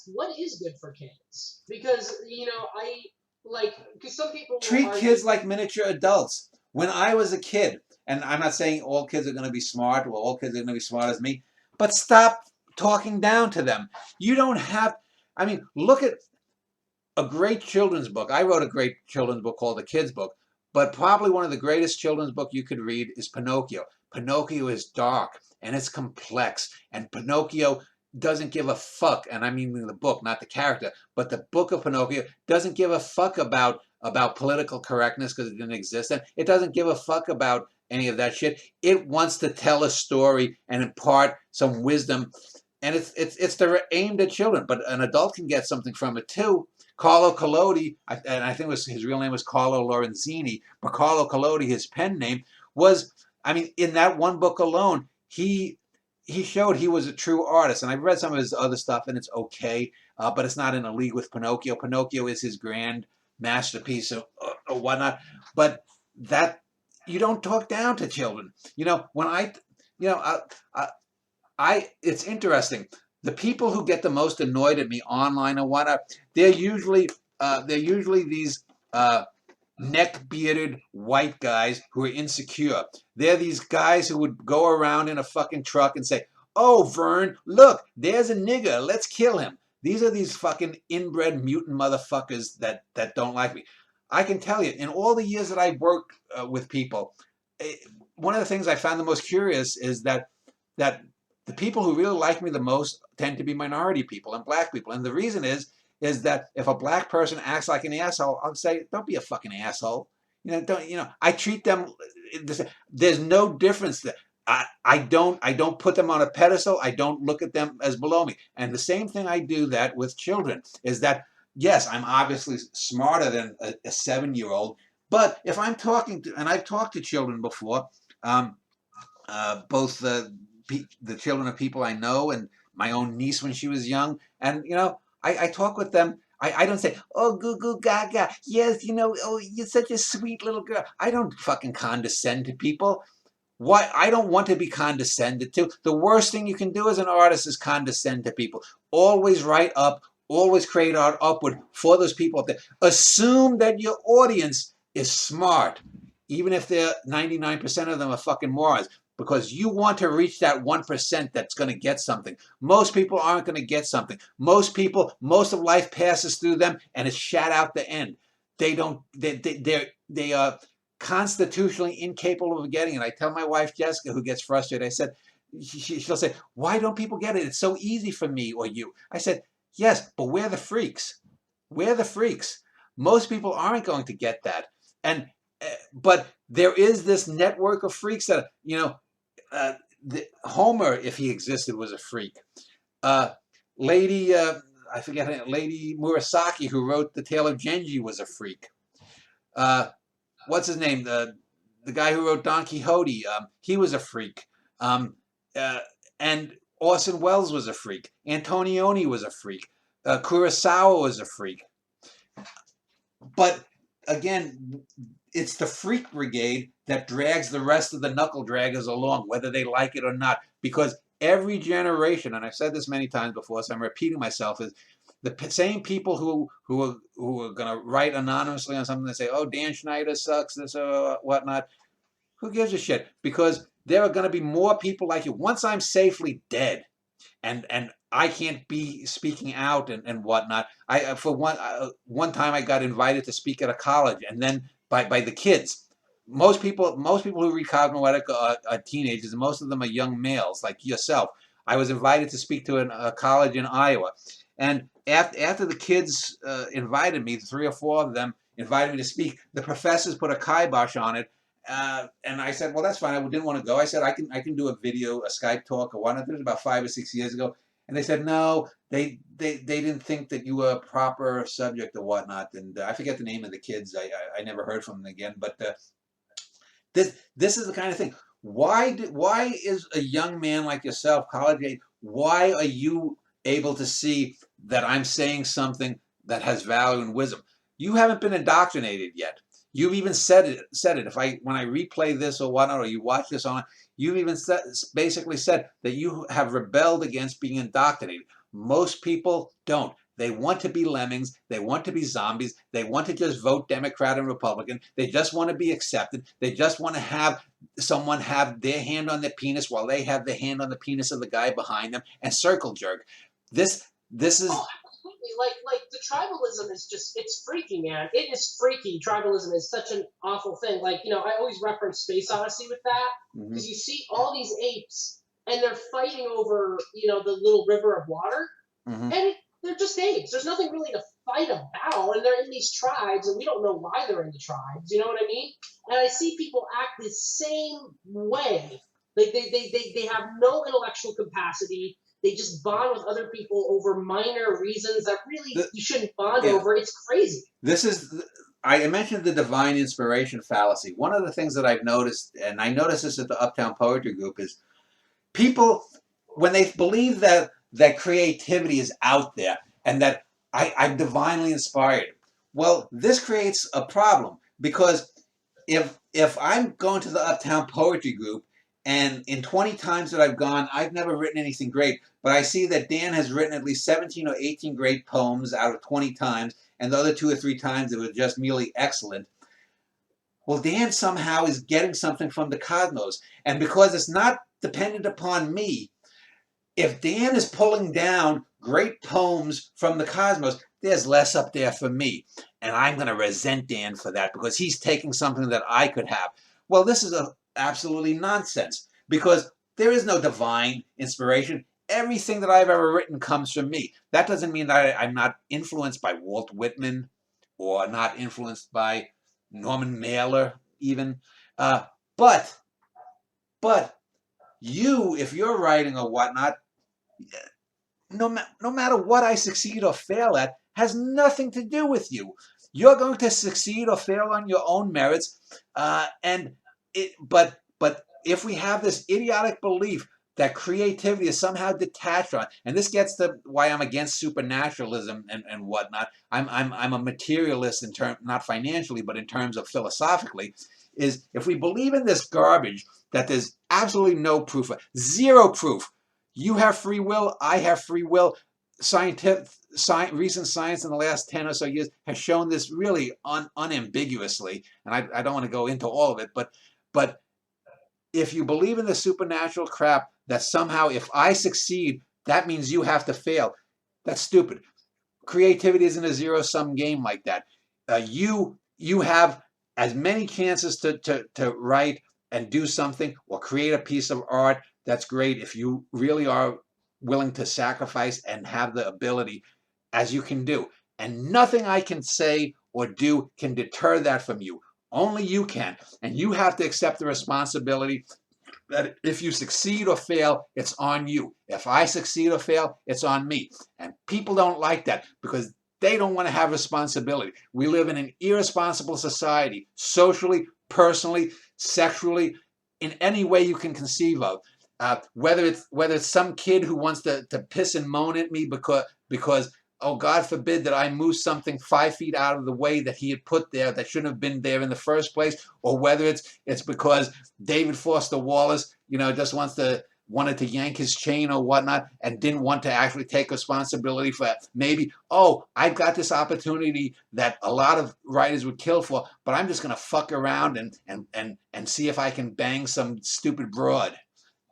What is good for kids? Because I like because some people will Treat argue. kids like miniature adults. When I was a kid, and I'm not saying all kids are going to be smart or all kids are going to be smart as me, but stop talking down to them. You don't have, I mean, look at a great children's book. I wrote a great children's book called The Kids Book, but probably one of the greatest children's book you could read is Pinocchio. Pinocchio is dark and it's complex, and Pinocchio doesn't give a fuck, and I mean the book, not the character, but the book of Pinocchio doesn't give a fuck about political correctness because it didn't exist, and it doesn't give a fuck about any of that shit. It wants to tell a story and impart some wisdom, and it's aimed at children, but an adult can get something from it too. Carlo Collodi, and I think his real name was Carlo Lorenzini, but Carlo Collodi, his pen name, was, I mean, in that one book alone, he showed he was a true artist. And I've read some of his other stuff, and it's okay, but it's not in a league with Pinocchio. Pinocchio is his grand masterpiece or whatnot. But that, you don't talk down to children. When you know, it's interesting. The people who get the most annoyed at me online and whatnot, they're usually these neck bearded white guys who are insecure. They're these guys who would go around in a fucking truck and say, "Oh, Vern, look, there's a nigger. Let's kill him." These are these fucking inbred mutant motherfuckers that don't like me. I can tell you, in all the years that I've worked with people, eh, one of the things I found the most curious is that the people who really like me the most tend to be minority people and black people. And the reason is that if a black person acts like an asshole, I'll say, don't be a fucking asshole. I treat them, there's no difference there. I don't put them on a pedestal. I don't look at them as below me. And the same thing I do that with children is that, yes, I'm obviously smarter than a 7-year-old, but if I'm talking to, and I've talked to children before, both the children of people I know and my own niece when she was young. And, I talk with them. I don't say, "Oh, goo goo gaga. Yes, oh, you're such a sweet little girl." I don't fucking condescend to people. Why? I don't want to be condescended to. The worst thing you can do as an artist is condescend to people. Always write up, always create art upward for those people up there. Assume that your audience is smart, even if they're 99% of them are fucking morons, because you want to reach that 1% that's going to get something. Most people aren't going to get something. Most of life passes through them and it's shat out the end. They don't, they are constitutionally incapable of getting it. I tell my wife, Jessica, who gets frustrated, I said, she'll say, "Why don't people get it? It's so easy for me or you." I said, "Yes, but we're the freaks. We're the freaks. Most people aren't going to get that." And but there is this network of freaks that, uh, Homer, if he existed, was a freak. Uh, Lady, I forget her name, Lady Murasaki, who wrote The Tale of Genji, was a freak. Uh, what's his name? The guy who wrote Don Quixote, he was a freak. Um, uh, and Orson Welles was a freak. Antonioni was a freak. Kurosawa was a freak. But again, it's the freak brigade that drags the rest of the knuckle draggers along, whether they like it or not. Because every generation, and I've said this many times before, so I'm repeating myself, is the same people who are going to write anonymously on something and say, "Oh, Dan Schneider sucks," this or whatnot. Who gives a shit? Because there are going to be more people like you. Once I'm safely dead, and I can't be speaking out and whatnot. I for one time I got invited to speak at a college, and then by the kids. Most people who read Cosmoetica are teenagers, and most of them are young males like yourself. I was invited to speak to a college in Iowa, and after the kids invited me, 3 or 4 of them invited me to speak. The professors put a kibosh on it, and I said, "Well, that's fine. I didn't want to go." I said, "I can do a video, a Skype talk or whatnot." This was about 5 or 6 years ago, and they said, "No, they didn't think that you were a proper subject or whatnot." And I forget the name of the kids. I never heard from them again. But this is the kind of thing. Why is a young man like yourself, college age, why are you able to see that I'm saying something that has value and wisdom? You haven't been indoctrinated yet. You've even said it. If when I replay this or whatnot, or you watch this on, you've even basically said that you have rebelled against being indoctrinated. Most people don't. They want to be lemmings. They want to be zombies. They want to just vote Democrat and Republican. They just want to be accepted. They just want to have someone have their hand on their penis while they have their hand on the penis of the guy behind them and circle jerk. This is Oh, absolutely. Like the tribalism is just it's freaky, man. It is freaky. Tribalism is such an awful thing. Like, I always reference Space Odyssey with that mhm, because you see all these apes and they're fighting over, the little river of water, mhm. and they're just apes. There's nothing really to fight about, and they're in these tribes, and we don't know why they're in the tribes. You know what I mean? And I see people act the same way. Like they have no intellectual capacity. They just bond with other people over minor reasons that really The- you shouldn't bond yeah. over. It's crazy. This is, I mentioned the divine inspiration fallacy. One of the things that I've noticed, and I noticed this at the Uptown Poetry Group, is people, when they believe that creativity is out there and that I'm divinely inspired, well, this creates a problem because if I'm going to the Uptown Poetry Group and in 20 times that I've gone, I've never written anything great, but I see that Dan has written at least 17 or 18 great poems out of 20 times, and the other 2 or 3 times it was just merely excellent. Well, Dan somehow is getting something from the cosmos, and because it's not dependent upon me, if Dan is pulling down great poems from the cosmos, there's less up there for me. And I'm going to resent Dan for that because he's taking something that I could have. Well, this is absolutely nonsense because there is no divine inspiration. Everything that I've ever written comes from me. That doesn't mean that I'm not influenced by Walt Whitman or not influenced by Norman Mailer even. Uh, but, but you, if you're writing or whatnot, no matter what I succeed or fail at, has nothing to do with you. You're going to succeed or fail on your own merits, but if we have this idiotic belief that creativity is somehow detached from, and this gets to why I'm against supernaturalism and whatnot. I'm a materialist in term, not financially, but in terms of philosophically. Is if we believe in this garbage that there's absolutely no proof, zero proof. You have free will. I have free will. Recent science in the last 10 or so years has shown this really unambiguously. And I don't want to go into all of it, but if you believe in the supernatural crap that somehow if I succeed, that means you have to fail, that's stupid. Creativity isn't a zero-sum game like that. You have as many chances to write and do something or create a piece of art. That's great if you really are willing to sacrifice and have the ability as you can do. And nothing I can say or do can deter that from you. Only you can. And you have to accept the responsibility that if you succeed or fail, it's on you. If I succeed or fail, it's on me. And people don't like that because they don't want to have responsibility. We live in an irresponsible society, socially, personally, sexually, in any way you can conceive of. Whether it's some kid who wants to piss and moan at me because oh, God forbid that I move something 5 feet out of the way that he had put there that shouldn't have been there in the first place, or whether it's because David Foster Wallace, just wanted to yank his chain or whatnot and didn't want to actually take responsibility for it. Maybe, oh, I've got this opportunity that a lot of writers would kill for, but I'm just going to fuck around and see if I can bang some stupid broad.